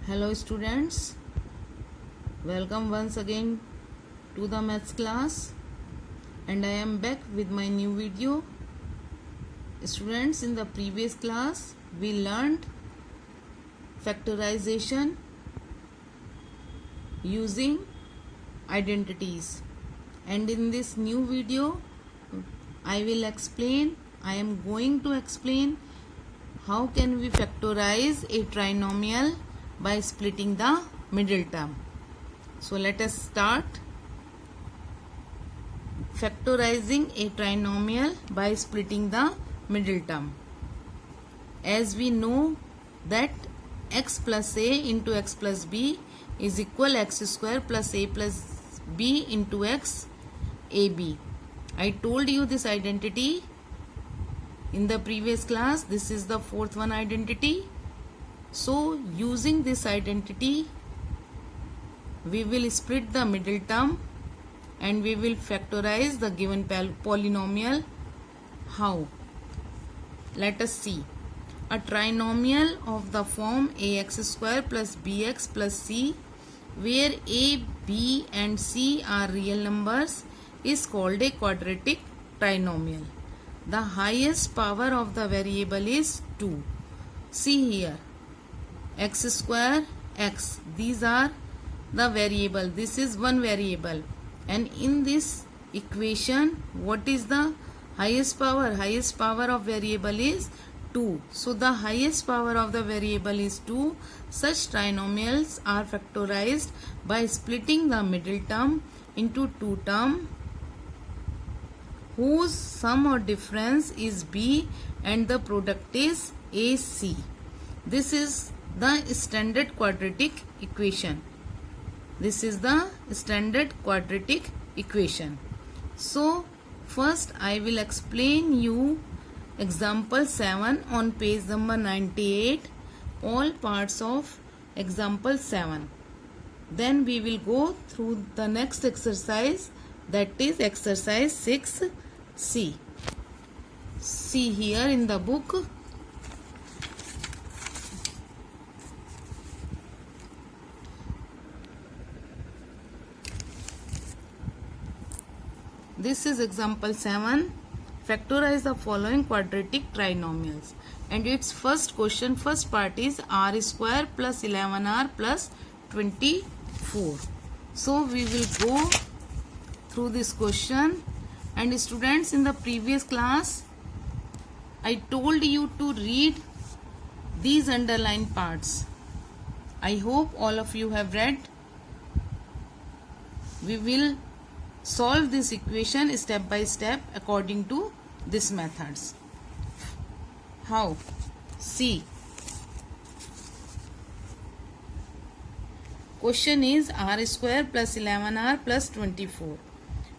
Hello students, welcome once again to the maths class, and I am back with my new video. Students, in the previous class we learned factorization using identities, and in this new video I am going to explain how can we factorize a trinomial by splitting the middle term. So let us start factorizing a trinomial by splitting the middle term. As we know that x plus a into x plus b is equal x square plus a plus b into x ab. I told you this identity in the previous class. This is the fourth one identity. So using this identity we will split the middle term and we will factorize the given polynomial. How? Let us see. A trinomial of the form ax square plus bx plus c, where a, b and c are real numbers, is called a quadratic trinomial. The highest power of the variable is 2. See here, x square, x, these are the variable. This is one variable, and in this equation what is the highest power? Highest power of variable is 2. So the highest power of the variable is 2. Such trinomials are factorized by splitting the middle term into two terms whose sum or difference is b and the product is ac. This is the standard quadratic equation. This is the standard quadratic equation. So first I will explain you example 7 on page number 98, all parts of example 7. Then we will go through the next exercise, that is exercise 6c. See here in the book, this is example 7. Factorize the following quadratic trinomials. And its first question, first part is r square plus 11r plus 24. So we will go through this question. And students, in the previous class I told you to read these underlined parts. I hope all of you have read. We will solve this equation step by step according to these methods. How? See. Question is r square plus 11r plus 24.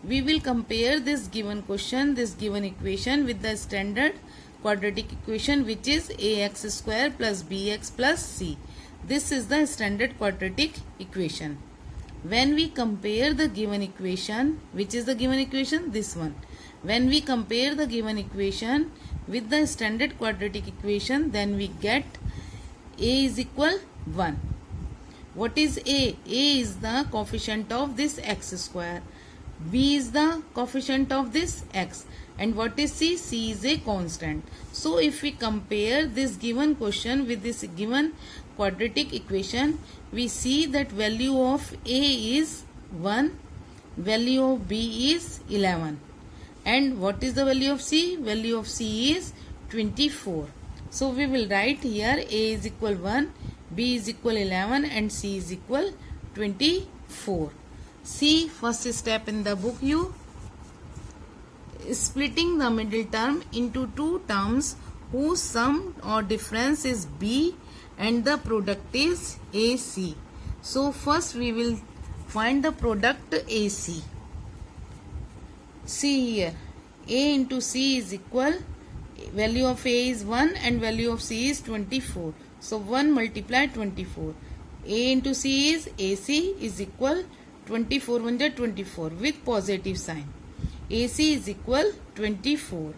We will compare this given question, this given equation with the standard quadratic equation, which is ax square plus bx plus c. This is the standard quadratic equation. When we compare the given equation, which is the given equation? This one. When we compare the given equation with the standard quadratic equation, then we get a is equal 1. What is a? A is the coefficient of this x square. B is the coefficient of this x. And what is c? C is a constant. So if we compare this given question with this given quadratic equation, we see that value of a is 1, value of b is 11. And what is the value of c? Value of c is 24. So we will write here a is equal 1, b is equal 11 and c is equal 24. See first step in the book, you splitting the middle term into two terms whose sum or difference is b and the product is ac. So first we will find the product ac. See here, a into c is equal, value of a is 1 and value of c is 24. So 1 multiplied 24. A into c is ac is equal 24 1 24 with positive sign. AC is equal 24.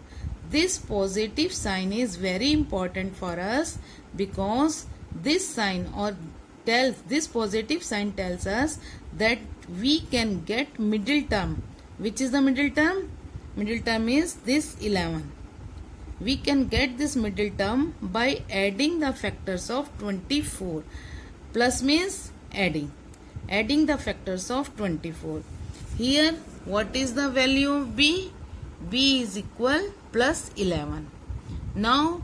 This positive sign is very important for us because this sign or this positive sign tells us that we can get middle term. Which is the middle term? Middle term is this 11. We can get this middle term by adding the factors of 24. Plus means adding the factors of 24. Here what is the value of b? B is equal plus 11. Now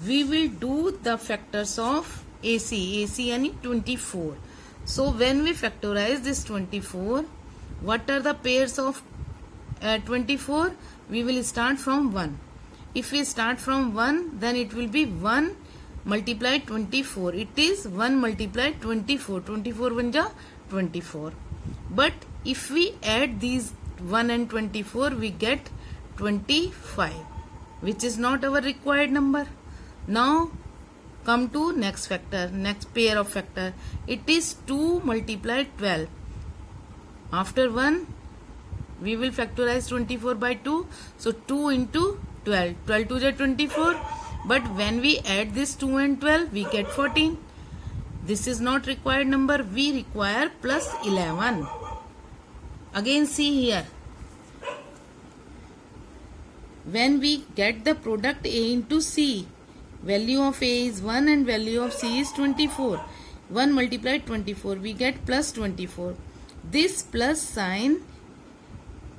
we will do the factors of AC yani 24. So when we factorize this 24, what are the pairs of 24? We will start from 1. If we start from 1, then it will be 1 multiplied 24. It is 1 multiplied 24. 24 banja 24. But if we add these 1 and 24, we get 25, which is not our required number. Now come to next factor, next pair of factor. It is 2 multiplied 12. After 1, we will factorize 24 by 2. So 2 into 12. 12 to the 24. But when we add this 2 and 12, we get 14. This is not required number. We require plus 11. Again see here. When we get the product A into C, value of A is 1 and value of C is 24. 1 multiplied 24, we get plus 24. This plus sign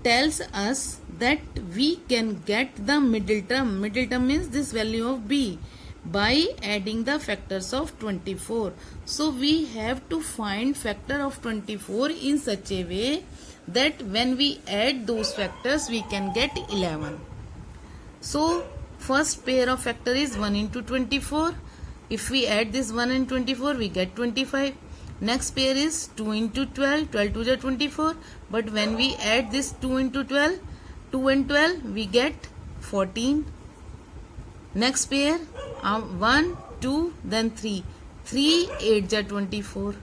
tells us that we can get the middle term. Middle term means this value of B by adding the factors of 24. So we have to find factor of 24 in such a way that when we add those factors, we can get 11. So first pair of factor is 1 into 24. If we add this 1 and 24, we get 25. Next pair is 2 into 12. 12 to the 24. But when we add this 2 into 12, 2 and 12, we get 14. Next pair, 1, 2, then 3. 3, 8 ja 24.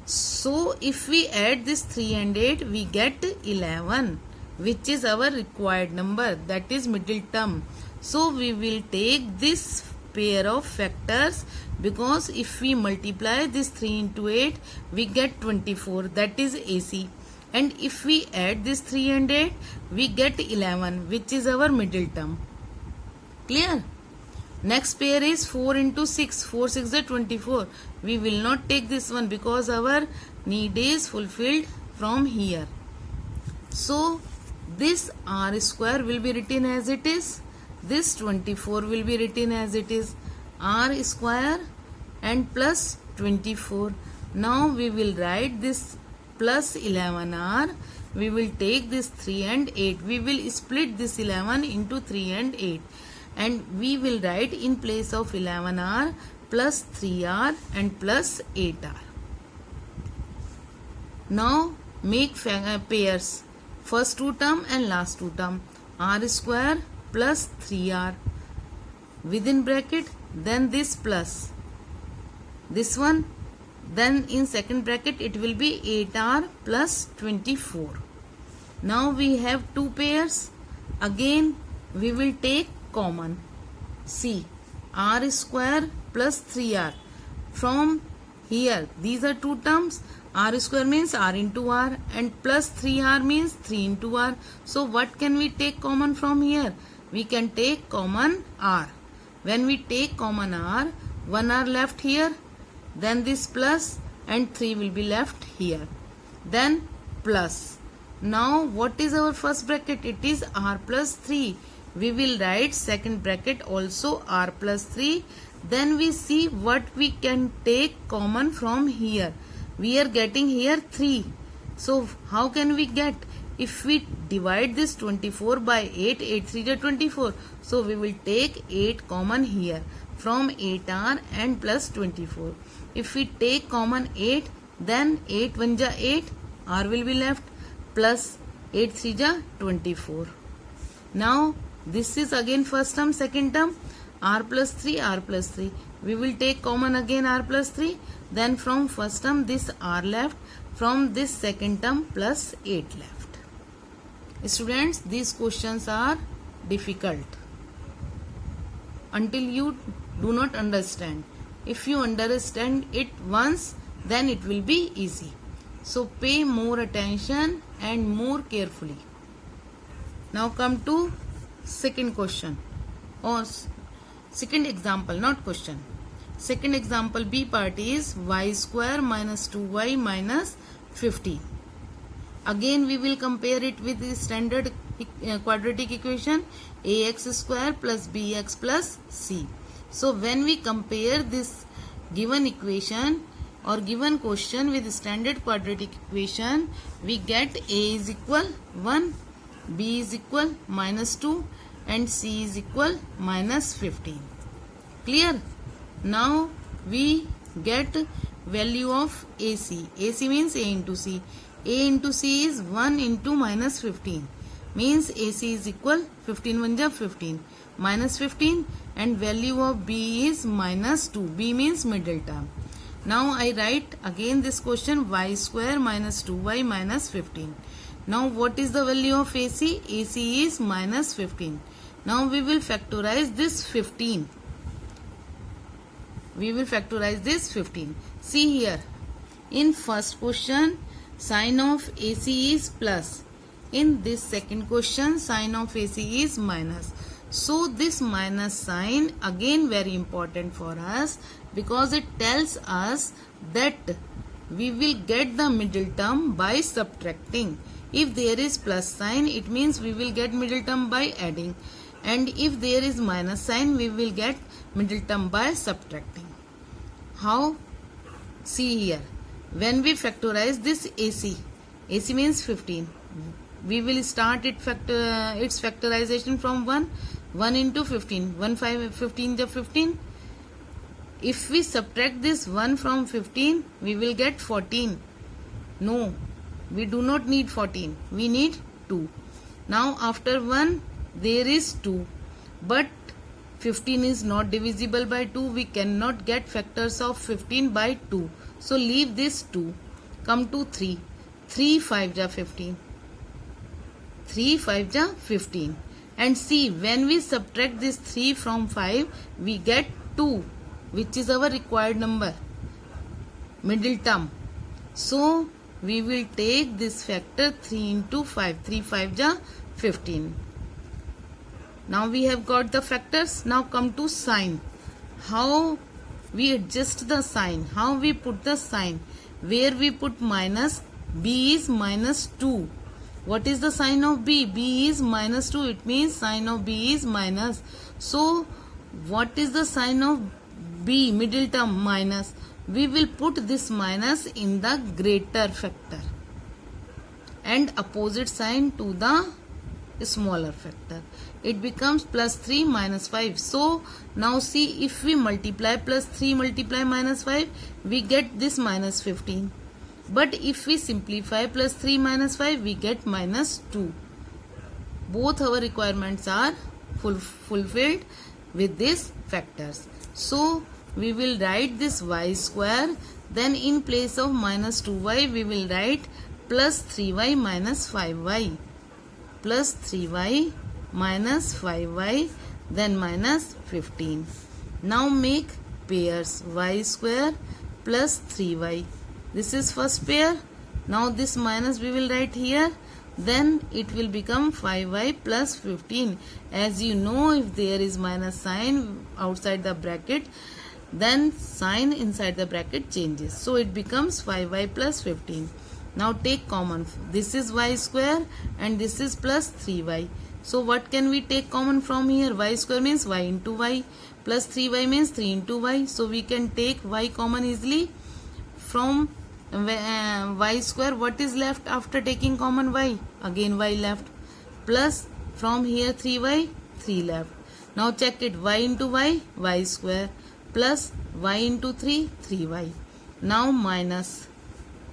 So if we add this 3 and 8, we get 11, which is our required number, that is middle term. So we will take this pair of factors, because if we multiply this 3 into 8, we get 24, that is AC. And if we add this 3 and 8, we get 11, which is our middle term. Clear? Next pair is 4 into 6. 4 6 is 24. We will not take this one because our need is fulfilled from here. So this R square will be written as it is. This 24 will be written as it is. R square and plus 24. Now we will write this plus 11R. We will take this 3 and 8. We will split this 11 into 3 and 8. And we will write in place of 11R plus 3R and plus 8R. Now make pairs. First two term and last two term. R square plus 3R. Within bracket, then this plus. This one. Then in second bracket it will be 8R plus 24. Now we have two pairs. Again we will take common. See, R square plus 3R. From here, these are two terms. R square means R into R and plus 3R means 3 into R. So what can we take common from here? We can take common R. When we take common R, 1R left here, then this plus and 3 will be left here. Then plus. Now what is our first bracket? It is R plus 3. We will write second bracket also R plus 3. Then we see what we can take common from here. We are getting here 3. So how can we get? If we divide this 24 by 8, 8 3 is 24. So we will take 8 common here from 8R and plus 24. If we take common 8, then 8 1 ja 8, R will be left, plus 8 3 ja 24. Now this is again first term, second term, R plus 3, R plus 3. We will take common again R plus 3. Then from first term this R left. From this second term plus 8 left. Students, these questions are difficult. Until you do not understand, If you understand it once, then it will be easy. So pay more attention and more carefully. Now come to second question or second example, not question. Second example, B part is y square minus 2y minus 50. Again we will compare it with the standard quadratic equation ax square plus bx plus c. So when we compare this given equation or given question with standard quadratic equation, we get a is equal 1, b is equal minus 2 and c is equal minus 15. Clear? Now we get value of AC. AC means A into C. A into C is 1 into minus 15. Means AC is equal 15 1 ja 15 minus 15 and value of B is minus 2. B means middle term. Now I write again this question y square minus 2y minus 15. Now what is the value of AC? AC is minus 15. Now we will factorize this 15. We will factorize this 15. See here. In first question, sign of AC is plus. In this second question, sign of AC is minus. So this minus sign again very important for us because it tells us that we will get the middle term by subtracting. If there is plus sign, it means we will get middle term by adding. And if there is minus sign, we will get middle term by subtracting. How? See here. When we factorize this AC, AC means 15. We will start its factorization from 1. 1 into 15. 1 5 15 is 15. If we subtract this 1 from 15, we will get 14. No, we do not need 14. We need 2. Now after 1, there is 2. But 15 is not divisible by 2. We cannot get factors of 15 by 2. So leave this 2. Come to 3. 3 5 ja 15. 3 5 ja 15. And see, when we subtract this 3 from 5, we get 2, which is our required number, middle term. So we will take this factor 3 into 5. 3 5 ja 15. Now we have got the factors. Now come to sign. How we adjust the sign? How we put the sign? Where we put minus, B is minus 2. What is the sign of B? B is minus 2. It means sign of B is minus. So what is the sign of B? Middle term minus. We will put this minus in the greater factor and opposite sign to the smaller factor. It becomes plus 3 minus 5. So now see, if we multiply plus 3 multiply minus 5, we get this minus 15. But if we simplify plus 3 minus 5, we get minus 2. Both our requirements are fulfilled with these factors. So we will write this y square. Then in place of minus 2y, we will write plus 3y minus 5y. Plus 3y minus 5y, then minus 15. Now make pairs y square plus 3y. This is first pair. Now this minus we will write here. Then it will become 5y plus 15. As you know, if there is minus sign outside the bracket, then sign inside the bracket changes. So it becomes 5y plus 15. Now take common. This is y square and this is plus 3y. So what can we take common from here? Y square means y into y plus 3y means 3 into y. So we can take y common easily. From y square, what is left after taking common y? Again y left. Plus from here 3y, 3 left. Now check it. Y into y, y square. Plus y into 3, 3y. Now minus.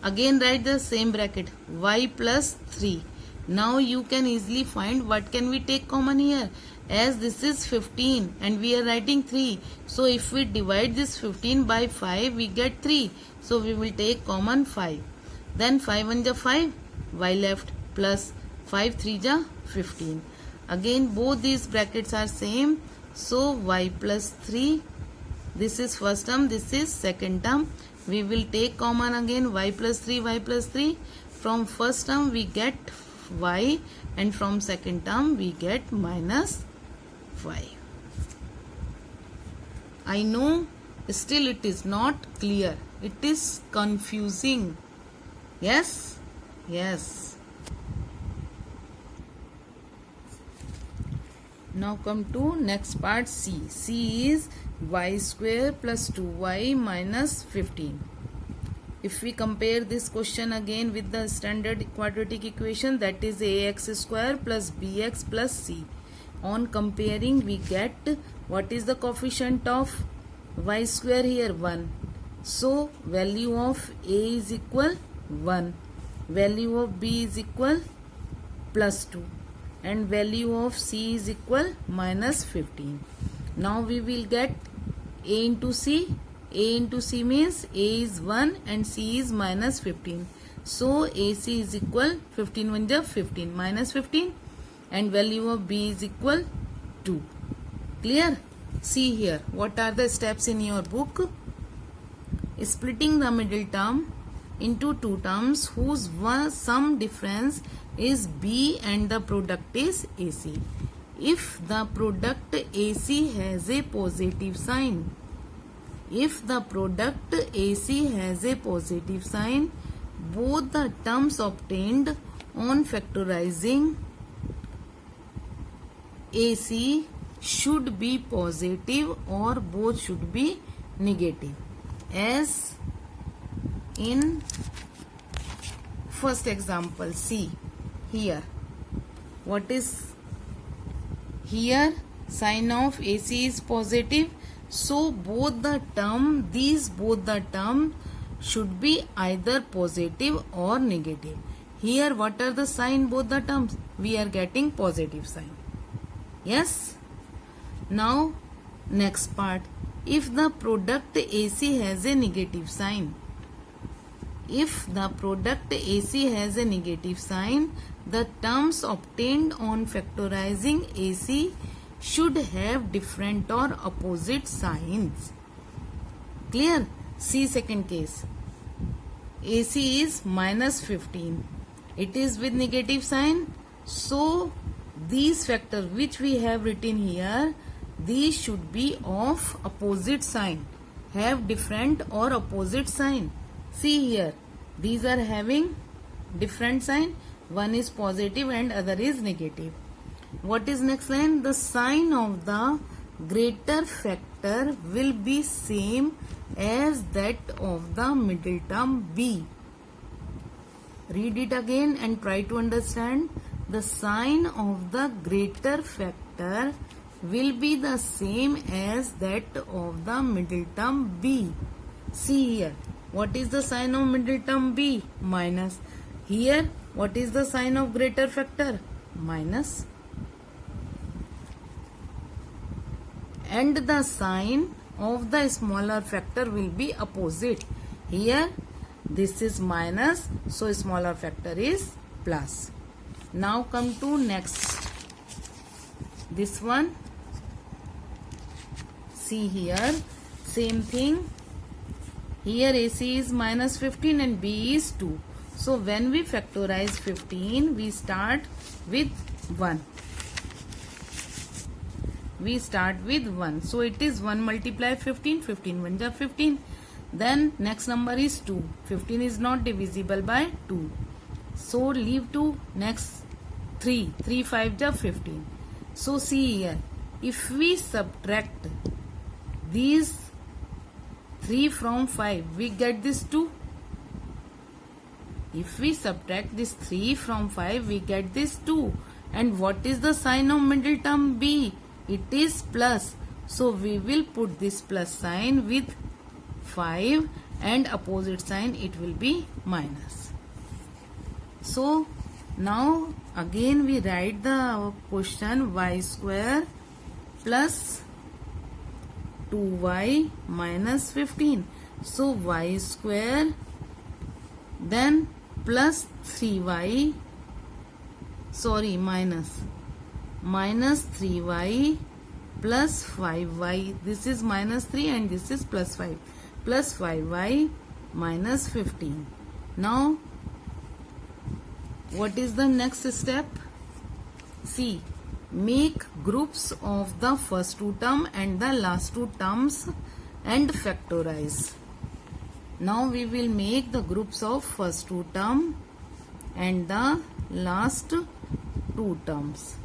Again write the same bracket. Y plus 3. Now you can easily find what can we take common here. As this is 15 and we are writing 3. So if we divide this 15 by 5, we get 3. So we will take common 5. Then 5 1 ja 5, y left, plus 5 3 ja 15. Again both these brackets are same. So y plus 3 This is first term, this is second term. We will take common again y plus 3, y plus 3. From first term we get y, and from second term we get minus 5. I know still it is not clear. It is confusing. Yes? Yes. Now come to next part, C. C is y square plus 2y minus 15. If we compare this question again with the standard quadratic equation, that is ax square plus bx plus c. On comparing we get, what is the coefficient of y square here? 1. So value of a is equal 1. Value of b is equal plus 2. And value of c is equal minus 15. Now we will get a into c. A into c means a is 1 and c is minus 15. So ac is equal 15 1 ja 15 minus 15, and value of b is equal 2. Clear? See here, what are the steps in your book? Splitting the middle term into two terms whose sum difference is b and the product is ac. If the product ac has a positive sign, if the product AC has a positive sign, both the terms obtained on factorizing AC should be positive or both should be negative. As in first example, see here. What is here? Sign of AC is positive. So both the term, both the term should be either positive or negative. Here what are the sign both the terms? We are getting positive sign. Yes? Now next part. If the product AC has a negative sign, if the product AC has a negative sign, the terms obtained on factorizing AC should have different or opposite signs. Clear? See second case. AC is minus 15. It is with negative sign. So these factors which we have written here, these should be of opposite sign. Have different or opposite sign. See here. These are having different sign. One is positive and other is negative. What is next line? The sign of the greater factor will be same as that of the middle term b. Read it again and try to understand. The sign of the greater factor will be the same as that of the middle term b. See here. What is the sign of middle term b? Minus. Here, what is the sign of greater factor? Minus. And the sign of the smaller factor will be opposite. Here this is minus, so smaller factor is plus. Now come to next. This one. See here, same thing. Here AC is minus 15 and B is 2. So when we factorize 15, we start with 1. We start with 1. So it is 1 multiply 15. 15 1 ja 15. Then next number is 2. 15 is not divisible by 2. So leave 2. Next 3. 3 5 ja 15. So see here. If we subtract these 3 from 5, we get this 2. If we subtract this 3 from 5, we get this 2. And what is the sign of middle term B? It is plus. So we will put this plus sign with 5 and opposite sign it will be minus. So now again we write the question y square plus 2y minus 15. So y square then plus 3y, minus 3y plus 5y. This is minus 3 and this is plus 5. Plus 5y minus 15. Now, what is the next step? See, make groups of the first two term and the last two terms and factorize. Now we will make the groups of first two term and the last two terms.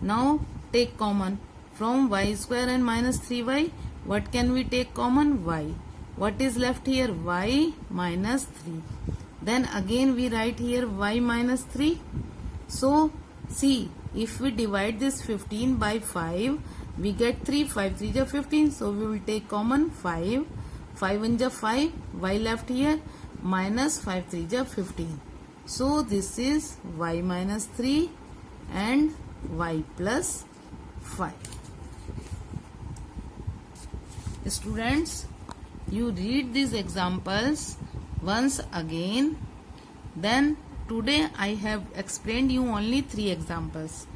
Now take common from y square and minus 3y. What can we take common? Y. What is left here? Y minus 3. Then again we write here y minus 3. So see, if we divide this 15 by 5, we get 3. 5 3 is 15. So we will take common 5. 5 1 is 5. Y left here minus 5 3 is 15. So this is y minus 3 and y plus 5. Students, you read these examples once again. Then today I have explained you only 3 examples.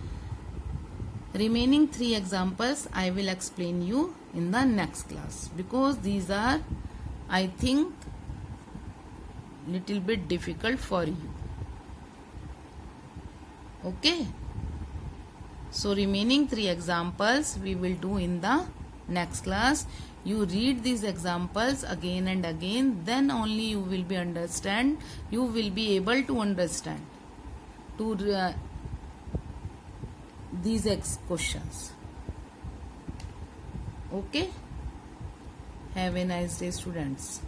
Remaining 3 examples I will explain you in the next class, because these are, I think, little bit difficult for you. Okay. So remaining 3 examples we will do in the next class. You read these examples again and again, then only you will be able to understand these questions. Okay. Have a nice day, students.